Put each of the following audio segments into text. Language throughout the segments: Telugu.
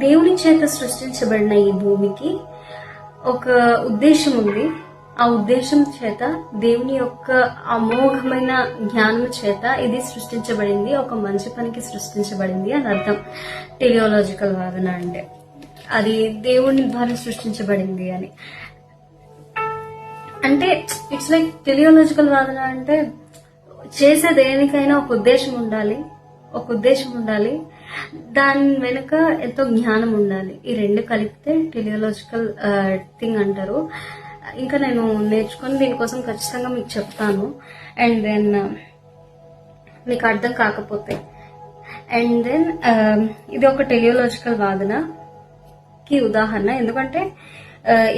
దేవుని చేత సృష్టించబడిన ఈ భూమికి ఒక ఉద్దేశం ఉంది. ఆ ఉద్దేశం చేత దేవుని యొక్క అమోఘమైన జ్ఞానం చేత ఇది సృష్టించబడింది, ఒక మంచి పనికి సృష్టించబడింది అని అర్థం. టెలియాలజికల్ వాదన అంటే అది దేవుని ద్వారా సృష్టించబడింది అని. అంటే ఇట్స్ లైక్ టెలియాలజికల్ వాదన అంటే చేసే దేనికైనా ఒక ఉద్దేశం ఉండాలి, దాని వెనుక ఎంతో జ్ఞానం ఉండాలి. ఈ రెండు కలిపితే టెలియాలజికల్ థింగ్ అంటారు. ఇంకా నేను నేర్చుకొని దీనికోసం ఖచ్చితంగా మీకు చెప్తాను. అండ్ దెన్ మీకు అర్థం కాకపోతే అండ్ దెన్ ఇది ఒక టెలియాలజికల్ వాదనకి ఉదాహరణ. ఎందుకంటే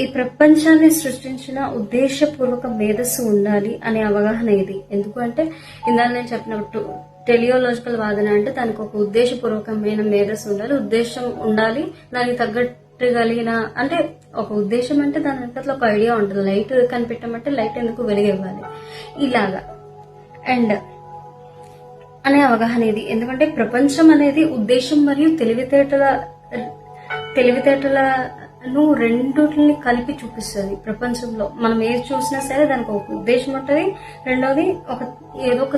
ఈ ప్రపంచాన్ని సృష్టించిన ఉద్దేశపూర్వక మేధస్సు ఉండాలి అనే అవగాహన ఇది. ఎందుకంటే ఇందాక నేను చెప్పినట్టు టెలియాలజికల్ వాదన అంటే దానికి ఒక ఉద్దేశపూర్వకమైన మేధస్సు ఉండాలి, ఉద్దేశం ఉండాలి, దానికి తగ్గట్టు కలిగిన అంటే ఒక ఉద్దేశం అంటే దాని వెనకాల ఒక ఐడియా ఉంటుంది. లైట్ కనిపెట్టమంటే లైట్ ఎందుకు వెలిగివ్వాలి ఇలాగా అండ్ అనే అవగాహన ఇది. ఎందుకంటే ప్రపంచం అనేది ఉద్దేశం మరియు తెలివితేటలను రెండుని కలిపి చూపిస్తుంది. ప్రపంచంలో మనం ఏది చూసినా సరే దానికి ఒక ఉద్దేశం ఉంటుంది, రెండోది ఏదో ఒక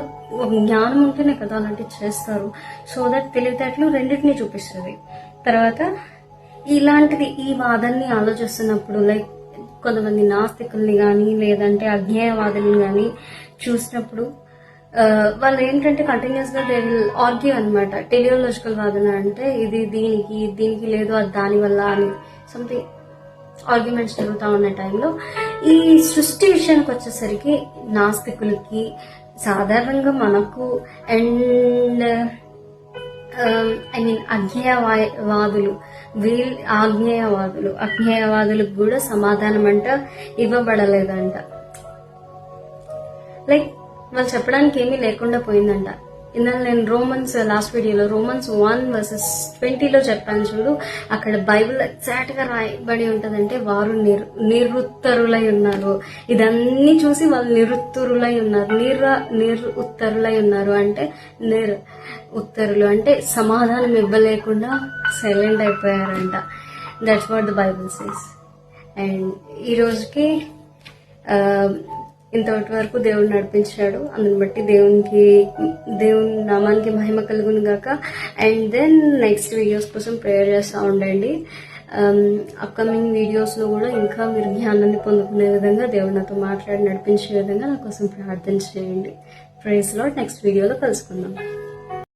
జ్ఞానం ఉంటేనే కదా అలాంటివి చేస్తారు. సో దట్ తెలివితేటలు రెండింటినీ చూపిస్తుంది. తర్వాత ఇలాంటిది ఈ వాదాన్ని ఆలోచిస్తున్నప్పుడు లైక్ కొంతమంది నాస్తికుల్ని కానీ లేదంటే అజ్ఞేయవాదుల్ని కానీ చూసినప్పుడు వాళ్ళు ఏంటంటే కంటిన్యూస్ గా దే విల్ ఆర్గ్యూ అనమాట. టెలియాలజికల్ వాదన అంటే ఇది దీనికి లేదు, అది దాని వల్ల అని సంథింగ్ ఆర్గ్యుమెంట్స్ జరుగుతూ ఉన్న టైంలో ఈ సృష్టి విషయానికి వచ్చేసరికి నాస్తికులకి సాధారణంగా మనకు అండ్ అజ్ఞేయవాదులకు కూడా సమాధానం అంట ఇవ్వబడలేదంట. లైక్ వాళ్ళు చెప్పడానికి ఏమీ లేకుండా పోయిందంట. ఇందులో నేను రోమన్స్ లాస్ట్ వీడియోలో రోమన్స్ 1:20 చెప్పాను చూడు. అక్కడ బైబిల్ ఎగ్జాక్ట్ గా రాయబడి ఉంటదంటే వారు నిరుత్తరులై ఉన్నారు. ఇదన్నీ చూసి వాళ్ళు నిరుత్తరులై ఉన్నారు. నిరుత్తరులై ఉన్నారు అంటే ఉత్తరులు అంటే సమాధానం ఇవ్వలేకుండా సైలెంట్ అయిపోయారంట. That's what the Bible says. And ఈ రోజుకి ఇంతవరకు వరకు దేవుడు నడిపించాడు. అందుని బట్టి దేవుని నామానికి మహిమ కలుగును గాక. అండ్ దెన్ నెక్స్ట్ వీడియోస్ కోసం ప్రేయర్ చేస్తూ ఉండండి. అప్కమింగ్ వీడియోస్ లో కూడా ఇంకా మీరు జ్ఞానాన్ని పొందుకునే విధంగా దేవుడు నాతో మాట్లాడి నడిపించే విధంగా నా కోసం ప్రార్థన చేయండి. Praise lord. నెక్స్ట్ వీడియోలో కలుసుకుందాం.